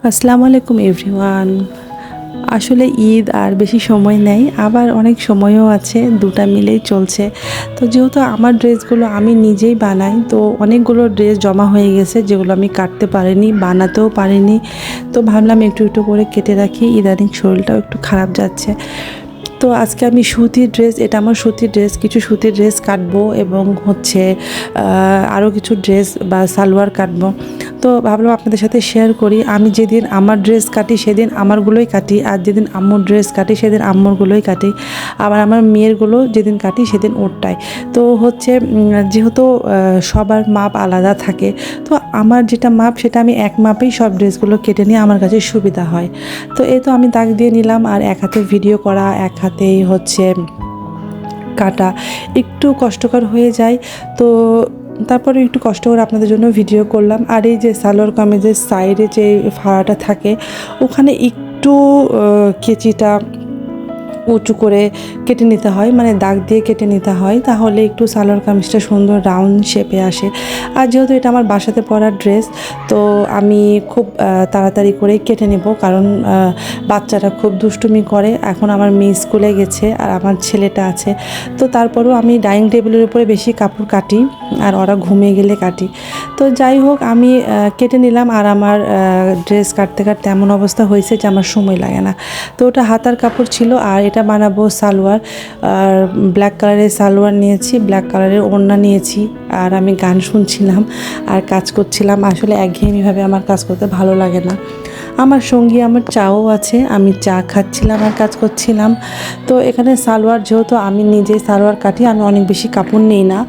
আসসালামু আলাইকুম এভরিওয়ান। আসলে ঈদ আর বেশি সময় নেই, আবার অনেক সময়ও আছে, দুটা মিলেই চলছে। তো যেহেতু আমার ড্রেসগুলো আমি নিজেই বানাই, তো অনেকগুলো ড্রেস জমা হয়ে গেছে যেগুলো আমি কাটতে পারিনি, বানাতেও পারিনি। তো ভাবলাম একটু একটু করে কেটে রাখি, ইদানিং শরীরটাও একটু খারাপ যাচ্ছে। তো আজকে আমি সুতির ড্রেস, এটা আমার সুতির ড্রেস, কিছু সুতির ড্রেস কাটবো এবং হচ্ছে আরও কিছু ড্রেস বা সালোয়ার কাটবো। তো ভাবলাম আপনাদের সাথে শেয়ার করি। আমি যেদিন আমার ড্রেস কাটি সেদিন আমারগুলোই কাটি, আর যেদিন আম্মুর ড্রেস কাটি সেদিন আম্মুরগুলোই কাটি, আবার আমার মেয়েরগুলো যেদিন কাটি সেদিন ওরটাই। তো হচ্ছে যেহেতু সবার মাপ আলাদা থাকে, তো আমার যেটা মাপ সেটা আমি এক মাপেই সব ড্রেসগুলো কেটে নিয়ে আমার কাছে সুবিধা হয়। তো এই তো আমি দাগ দিয়ে নিলাম, আর এক হাতে ভিডিও করা, এক হাতেই হচ্ছে কাটা একটু কষ্টকর হয়ে যায়। তো তারপরে একটু কষ্ট করে আপনাদের জন্য ভিডিও করলাম। আর এই যে সালোয়ার কামিজের সাইডে যে ফাড়াটা থাকে, ওখানে একটু কেচিটা উঁচু করে কেটে নিতে হয়, মানে দাগ দিয়ে কেটে নিতে হয়, তাহলে একটু সালোয়ার কামিজটা সুন্দর রাউন্ড শেপে আসে। আর যেহেতু এটা আমার বাসাতে পরা ড্রেস, তো আমি খুব তাড়াতাড়ি করে কেটে নেব, কারণ বাচ্চারা খুব দুষ্টুমি করে। এখন আমার মেয়ে স্কুলে গেছে আর আমার ছেলেটা আছে, তো তারপরেও আমি ডাইনিং টেবিলের উপরে বেশি কাপড় কাটি, আর ওরা ঘুমিয়ে গেলে কাটি। তো যাই হোক, আমি কেটে নিলাম। আর আমার ড্রেস কাটতে কাটতে এমন অবস্থা হয়েছে যে আমার সময় লাগে না। তো ওটা হাতার কাপড় ছিল, আর এটা বানাবো সালোয়ার। আর ব্ল্যাক কালারের সালোয়ার নিয়েছি, ব্ল্যাক কালারের ওড়না নিয়েছি, আর আমি গান শুনছিলাম আর কাজ করছিলাম। আসলে একঘেয়েমিভাবে আমার কাজ করতে ভালো লাগে না। আমার সঙ্গী আমার চাও আছে, আমি চা খাচ্ছিলাম আর কাজ করছিলাম। তো এখানে সালোয়ার, যেহেতু আমি নিজে সালোয়ার কাটি, আমি অনেক বেশি কাপড় নিই না,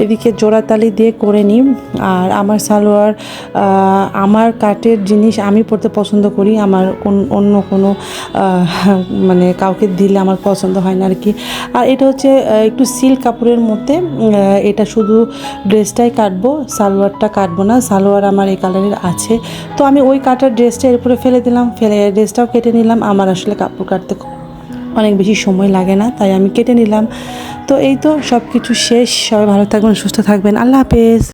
এদিকে জোড়াতালি দিয়ে করে নিই। আর আমার সালোয়ার, আমার কাটের জিনিস আমি পরতে পছন্দ করি, আমার অন্য কোনো মানে কাউকে দিলে আমার পছন্দ হয় না আর কি। আর এটা হচ্ছে একটু সিল্ক কাপড়ের মধ্যে, এটা শুধু ড্রেসটাই কাটবো, সালোয়ারটা কাটবো না। সালোয়ার আমার এই কালারের আছে, তো আমি ওই কাটার ড্রেসটা এরপরে ফেলে দিলাম, ফেলে ড্রেসটাও কেটে নিলাম। আমার আসলে কাপড় কাটতে অনেক বেশি সময় লাগে না, তাই আমি কেটে নিলাম। তো এই তো সব কিছু শেষ। সবাই ভালো থাকবেন, সুস্থ থাকবেন, আল্লাহ হাফেজ।